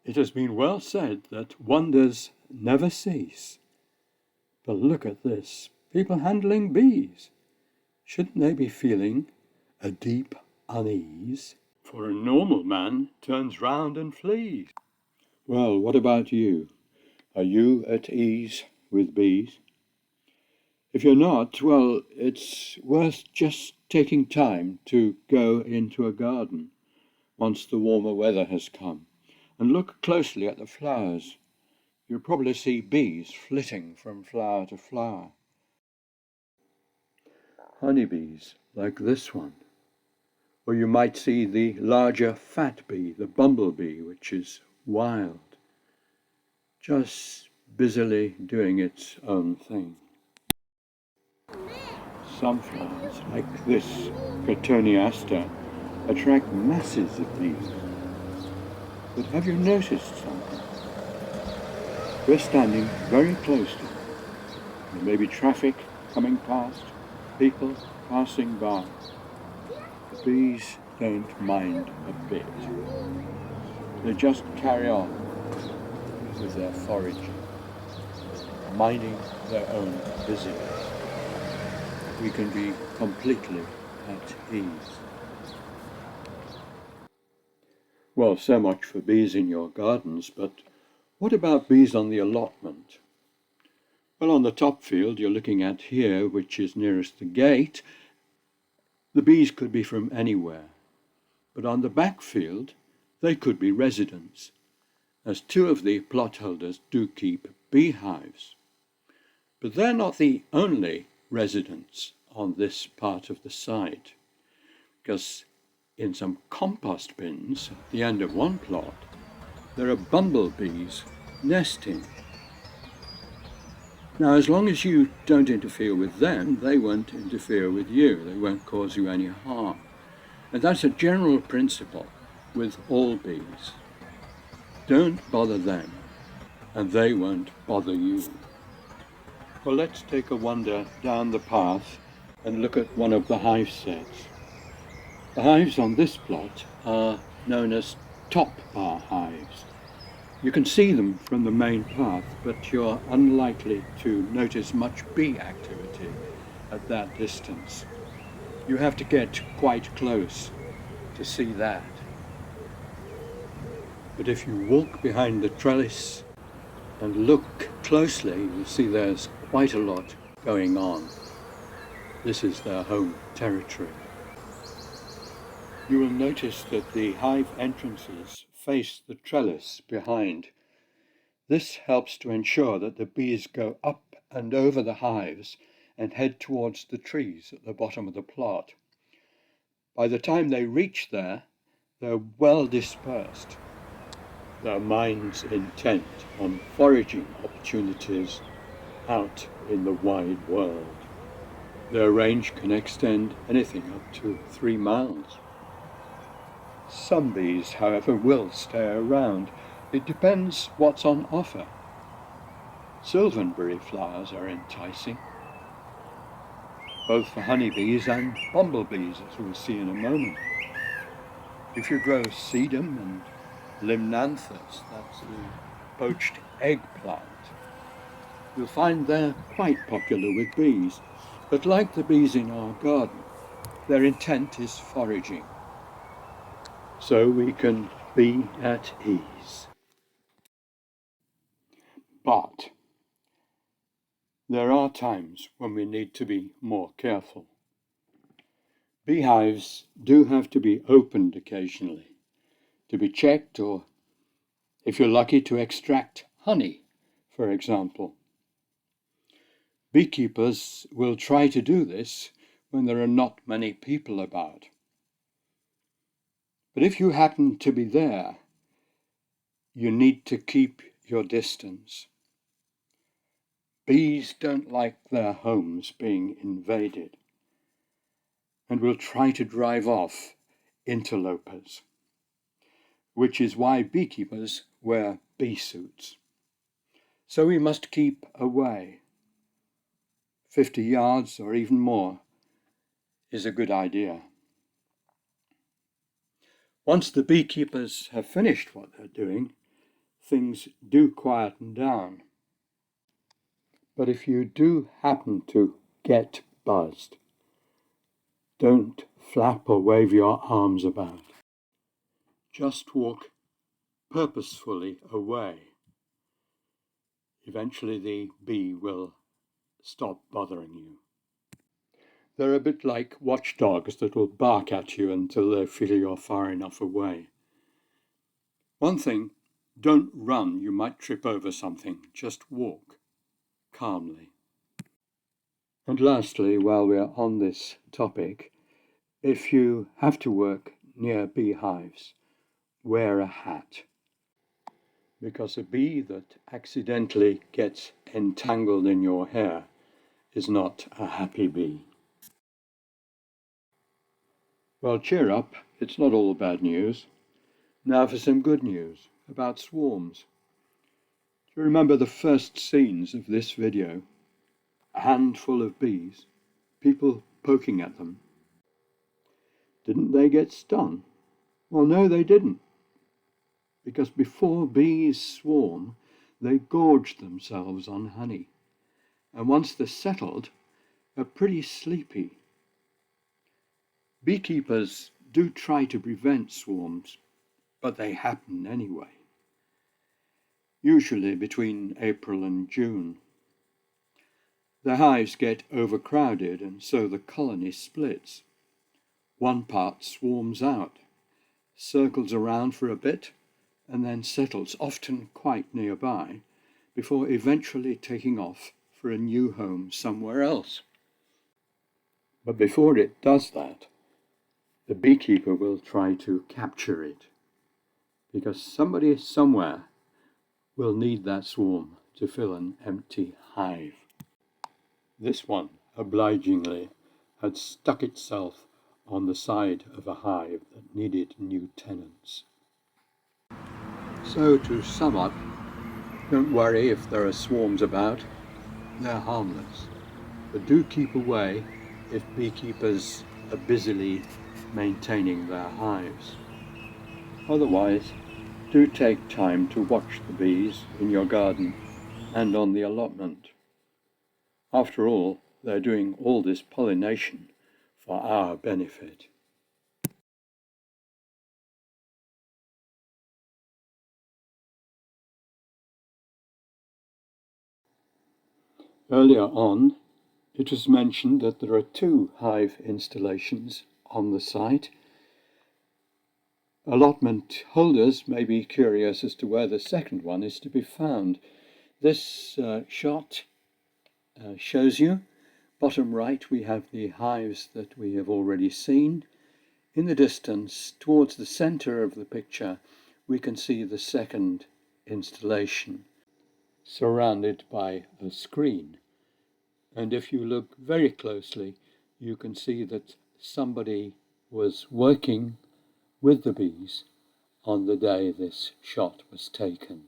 It has been well said that wonders never cease. But look at this. People handling bees. Shouldn't they be feeling a deep unease? For a normal man turns round and flees. Well, what about you? Are you at ease with bees? If you're not, well, it's worth just taking time to go into a garden once the warmer weather has come and look closely at the flowers. You'll probably see bees flitting from flower to flower. Honeybees, like this one. Or you might see the larger fat bee, the bumblebee, which is wild, just busily doing its own thing. Some flowers, like this Cotoneaster, attract masses of bees. But have you noticed something? We're standing very close to them. There may be traffic coming past, people passing by. The bees don't mind a bit. They just carry on with their foraging, minding their own business. We can be completely at ease. Well, so much for bees in your gardens, but what about bees on the allotment? Well, on the top field you're looking at here, which is nearest the gate, the bees could be from anywhere. But on the back field, they could be residents, as two of the plot holders do keep beehives. But they're not the only residents on this part of the site, because in some compost bins at the end of one plot, there are bumblebees nesting. Now, as long as you don't interfere with them, they won't interfere with you. They won't cause you any harm. And that's a general principle with all bees. Don't bother them, and they won't bother you. Well, let's take a wander down the path and look at one of the hive sets. The hives on this plot are known as top bar hives. You can see them from the main path, but you're unlikely to notice much bee activity at that distance. You have to get quite close to see that. But if you walk behind the trellis and look closely, you'll see there's quite a lot going on. This is their home territory. You will notice that the hive entrances face the trellis behind. This helps to ensure that the bees go up and over the hives and head towards the trees at the bottom of the plot. By the time they reach there, they're well dispersed, their minds intent on foraging opportunities out in the wide world. Their range can extend anything up to 3 miles. Some bees, however, will stay around. It depends what's on offer. Silvanberry flowers are enticing, both for honeybees and bumblebees, as we'll see in a moment. If you grow sedum and limnanthus, that's the poached eggplant, you'll find they're quite popular with bees. But like the bees in our garden, their intent is foraging, so we can be at ease. But there are times when we need to be more careful. Beehives do have to be opened occasionally, to be checked, or if you're lucky, to extract honey, for example. Beekeepers will try to do this when there are not many people about. But if you happen to be there, you need to keep your distance. Bees don't like their homes being invaded and will try to drive off interlopers, which is why beekeepers wear bee suits. So we must keep away. 50 yards or even more is a good idea. Once the beekeepers have finished what they're doing, things do quieten down. But if you do happen to get buzzed, don't flap or wave your arms about. Just walk purposefully away. Eventually the bee will stop bothering you. They're a bit like watchdogs that will bark at you until they feel you're far enough away. One thing, don't run, you might trip over something. Just walk calmly. And lastly, while we're on this topic, if you have to work near beehives, wear a hat. Because a bee that accidentally gets entangled in your hair is not a happy bee. Well, cheer up, it's not all bad news. Now for some good news about swarms. Do you remember the first scenes of this video? A handful of bees, people poking at them. Didn't they get stung? Well, no, they didn't. Because before bees swarm, they gorge themselves on honey. And once they're settled, are pretty sleepy. Beekeepers do try to prevent swarms, but they happen anyway. Usually between April and June. The hives get overcrowded and so the colony splits. One part swarms out, circles around for a bit, and then settles, often quite nearby, before eventually taking off for a new home somewhere else. But before it does that, the beekeeper will try to capture it, because somebody somewhere will need that swarm to fill an empty hive. This one, obligingly, had stuck itself on the side of a hive that needed new tenants. So to sum up, don't worry if there are swarms about, they're harmless. But do keep away if beekeepers are busily maintaining their hives. Otherwise, do take time to watch the bees in your garden and on the allotment. After all, they're doing all this pollination for our benefit. Earlier on, it was mentioned that there are 2 hive installations on the site. Allotment holders may be curious as to where the second one is to be found. This shot shows you. Bottom right, we have the hives that we have already seen. In the distance, towards the center of the picture, we can see the second installation, surrounded by a screen. And if you look very closely, you can see that somebody was working with the bees on the day this shot was taken.